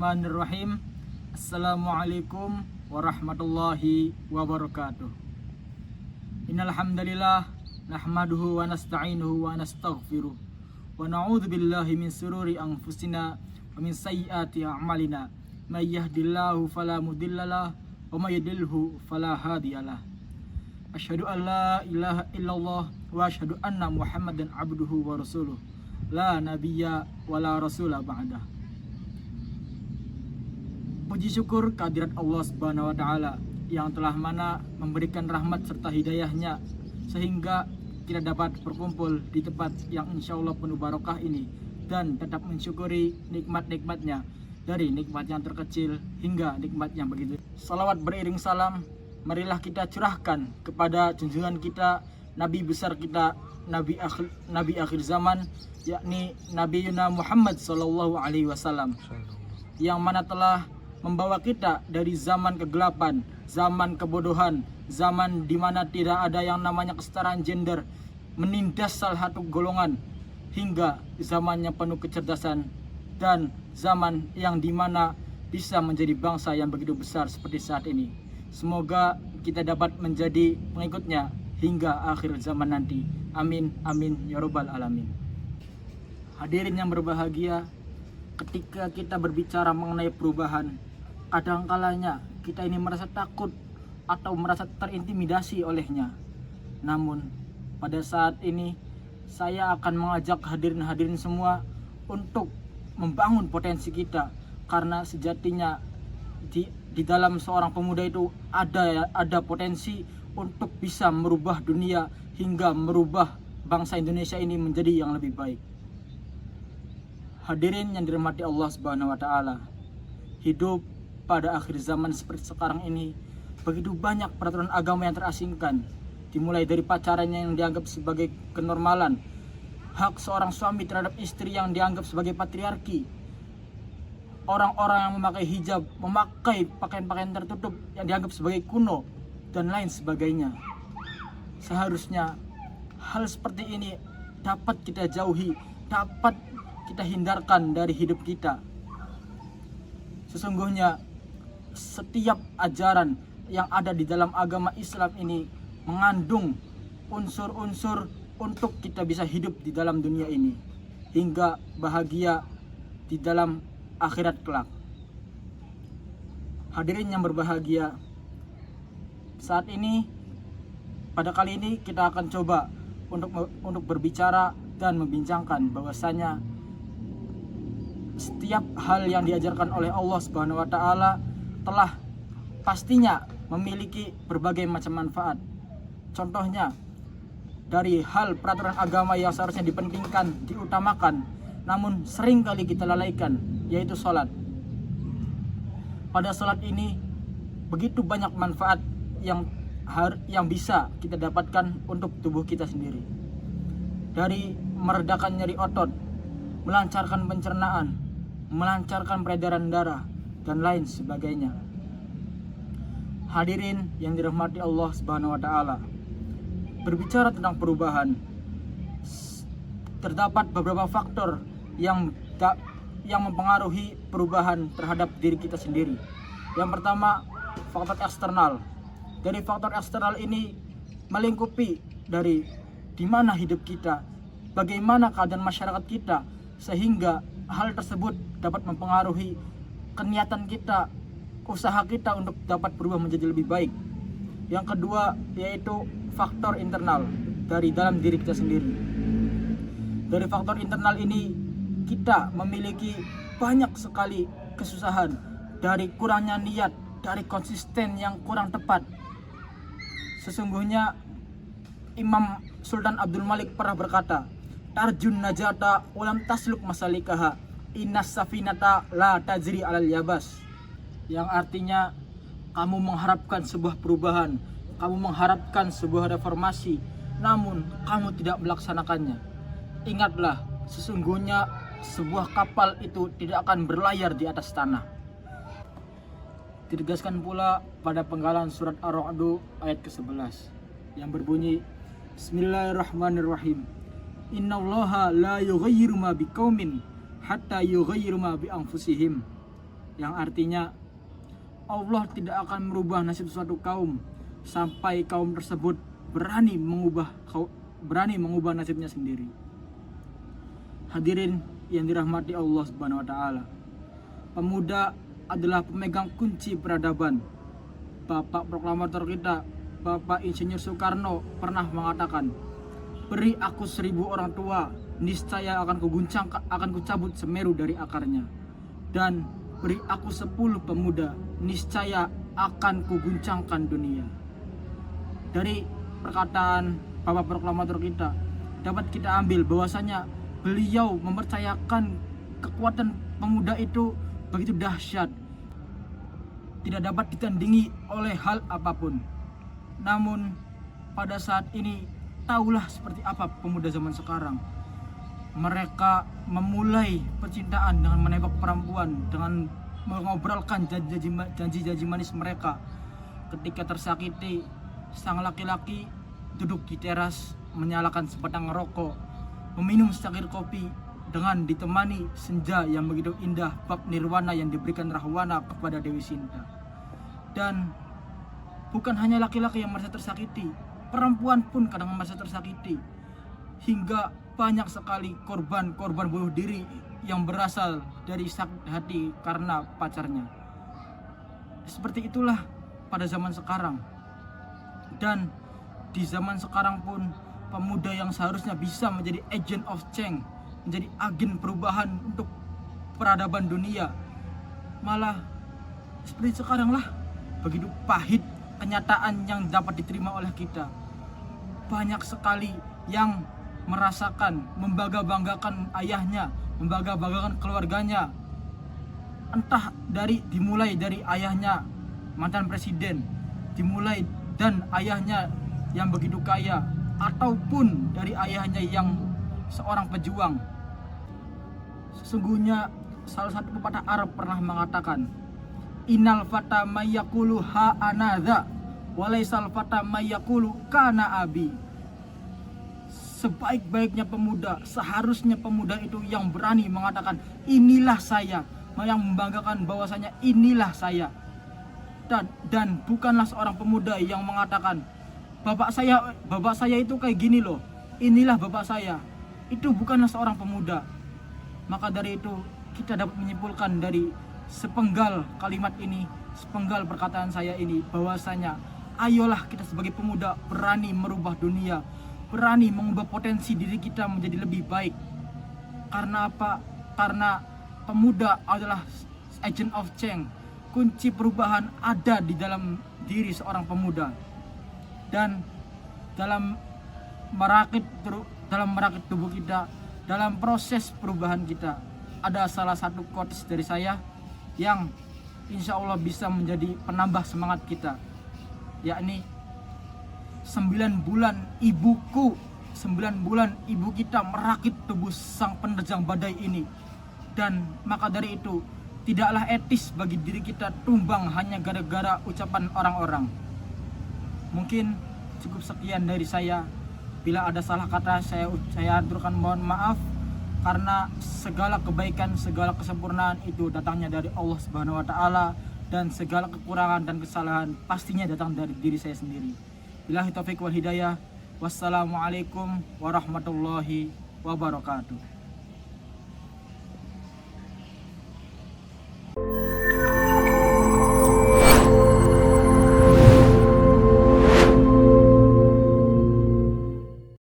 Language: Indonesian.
Bismillahirrahmanirrahim. Assalamualaikum warahmatullahi wabarakatuh. Innal hamdalillah nahmaduhu wa nasta'inuhu wa nastaghfiruh wa na'udzu billahi min sururi anfusina wa min sayyiati a'malina. May yahdihillahu fala mudhillalah wa may yudlilhu fala hadiyalah. Asyhadu an la ilaha illallah wa asyhadu anna Muhammadan abduhu wa rasuluh. La nabiyya wa la rasula ba'dah. Puji syukur kehadirat Allah Subhanahu wa taala yang telah mana memberikan rahmat serta hidayahnya sehingga kita dapat berkumpul di tempat yang insya Allah penuh barokah ini dan tetap mensyukuri nikmat-nikmatnya, dari nikmat yang terkecil hingga nikmat yang begitu. Salawat beriring salam marilah kita curahkan kepada junjungan kita, Nabi besar kita, Nabi akhir zaman, yakni Nabi Yuna Muhammad Sallallahu Alaihi Wasallam, yang mana telah membawa kita dari zaman kegelapan, zaman kebodohan, zaman di mana tidak ada yang namanya kesetaraan gender, menindas salah satu golongan, hingga zaman yang penuh kecerdasan dan zaman yang dimana bisa menjadi bangsa yang begitu besar seperti saat ini. Semoga kita dapat menjadi pengikutnya hingga akhir zaman nanti. Amin, amin, ya rabbal alamin. Hadirin yang berbahagia, ketika kita berbicara mengenai perubahan, kadangkalanya kita ini merasa takut atau merasa terintimidasi olehnya. Namun pada saat ini saya akan mengajak hadirin semua untuk membangun potensi kita, karena sejatinya di dalam seorang pemuda itu ada potensi untuk bisa merubah dunia hingga merubah bangsa Indonesia ini menjadi yang lebih baik. Hadirin yang dirahmati Allah Subhanahu wa taala, hidup pada akhir zaman seperti sekarang ini begitu banyak peraturan agama yang terasingkan, dimulai dari pacarannya yang dianggap sebagai kenormalan, hak seorang suami terhadap istri yang dianggap sebagai patriarki, orang-orang yang memakai hijab, memakai pakaian-pakaian tertutup yang dianggap sebagai kuno, dan lain sebagainya. Seharusnya hal seperti ini dapat kita jauhi, dapat kita hindarkan dari hidup kita. Sesungguhnya setiap ajaran yang ada di dalam agama Islam ini mengandung unsur-unsur untuk kita bisa hidup di dalam dunia ini hingga bahagia di dalam akhirat kelak. Hadirin yang berbahagia, saat ini pada kali ini kita akan coba untuk berbicara dan membincangkan bahwasanya setiap hal yang diajarkan oleh Allah Subhanahu wa taala telah pastinya memiliki berbagai macam manfaat. Contohnya dari hal peraturan agama yang seharusnya dipentingkan, diutamakan, namun sering kali kita lalaikan, yaitu sholat. Pada sholat ini begitu banyak manfaat yang bisa kita dapatkan untuk tubuh kita sendiri. Dari meredakan nyeri otot, melancarkan pencernaan, melancarkan peredaran darah, dan lain sebagainya. Hadirin yang dirahmati Allah Subhanahu wa taala, berbicara tentang perubahan, terdapat beberapa faktor yang mempengaruhi perubahan terhadap diri kita sendiri. Yang pertama, faktor eksternal. Dari faktor eksternal ini melingkupi dari di mana hidup kita, bagaimana keadaan masyarakat kita, sehingga hal tersebut dapat mempengaruhi keniatan kita, usaha kita untuk dapat berubah menjadi lebih baik. Yang kedua yaitu faktor internal dari dalam diri kita sendiri. Dari faktor internal ini kita memiliki banyak sekali kesusahan, dari kurangnya niat, dari konsisten yang kurang tepat. Sesungguhnya Imam Sultan Abdul Malik pernah berkata, "Tarjun najata ulam tasluk masalikaha, innas safinata la tajri alal yabas." Yang artinya kamu mengharapkan sebuah perubahan, kamu mengharapkan sebuah reformasi, namun kamu tidak melaksanakannya. Ingatlah, sesungguhnya sebuah kapal itu tidak akan berlayar di atas tanah. Ditegaskan pula pada penggalan surat Ar-Ra'd ayat ke-11 yang berbunyi, Bismillahirrahmanirrahim. Innallaha la yughayyiru ma biqaumin hatta yughayyiru ma bi anfusihim. yang artinya Allah tidak akan merubah nasib suatu kaum sampai kaum tersebut berani mengubah nasibnya sendiri. Hadirin yang dirahmati Allah Subhanahu wa taala. Pemuda adalah pemegang kunci peradaban. Bapak proklamator kita, Bapak Insinyur Soekarno pernah mengatakan, "Beri aku 1000 orang tua, niscaya akan kucabut Semeru dari akarnya. Dan beri aku 10 pemuda, niscaya akan kuguncangkan dunia." Dari perkataan Bapak proklamator kita dapat kita ambil bahwasanya beliau mempercayakan kekuatan pemuda itu begitu dahsyat, tidak dapat ditandingi oleh hal apapun. Namun pada saat ini tahulah seperti apa pemuda zaman sekarang. Mereka memulai percintaan dengan menembak perempuan, dengan mengobrolkan janji-janji manis mereka. Ketika tersakiti, sang laki-laki duduk di teras menyalakan sebatang rokok, meminum secangkir kopi dengan ditemani senja yang begitu indah, bab nirwana yang diberikan Rahwana kepada Dewi Sinta. Dan bukan hanya laki-laki yang merasa tersakiti, perempuan pun kadang merasa tersakiti. Hingga banyak sekali korban bunuh diri yang berasal dari sakit hati karena pacarnya. Seperti itulah pada zaman sekarang. Dan di zaman sekarang pun pemuda yang seharusnya bisa menjadi agent of change, menjadi agen perubahan untuk peradaban dunia, malah seperti sekarang lah, begitu pahit kenyataan yang dapat diterima oleh kita. Banyak sekali yang merasakan, membangga-banggakan ayahnya, membangga-banggakan keluarganya, entah dimulai dari ayahnya mantan presiden, dimulai dan ayahnya yang begitu kaya, ataupun dari ayahnya yang seorang pejuang. Sesungguhnya salah satu pepatah Arab pernah mengatakan, "Innal fata mayyaqulu ha anadha walaisal fata mayyaqulu kana abi." Sebaik-baiknya pemuda, seharusnya pemuda itu yang berani mengatakan inilah saya, yang membanggakan bahwasanya inilah saya. Dan bukanlah seorang pemuda yang mengatakan bapak saya itu kayak gini loh, inilah bapak saya. Itu bukanlah seorang pemuda. Maka dari itu kita dapat menyimpulkan dari sepenggal kalimat ini, sepenggal perkataan saya ini, bahwasanya ayolah kita sebagai pemuda berani merubah dunia, berani mengubah potensi diri kita menjadi lebih baik. Karena apa? Karena pemuda adalah agent of change. Kunci perubahan ada di dalam diri seorang pemuda. Dan dalam merakit tubuh kita, dalam proses perubahan kita, ada salah satu quotes dari saya yang insya Allah bisa menjadi penambah semangat kita, yakni 9 bulan ibu kita merakit tubuh sang penerjang badai ini. Dan maka dari itu tidaklah etis bagi diri kita tumbang hanya gara-gara ucapan orang-orang. Mungkin cukup sekian dari saya. Bila ada salah kata saya aturkan mohon maaf, karena segala kebaikan, segala kesempurnaan itu datangnya dari Allah Subhanahu wa taala, dan segala kekurangan dan kesalahan pastinya datang dari diri saya sendiri. Billahi taufiq wal hidayah. Wassalamualaikum warahmatullahi wabarakatuh.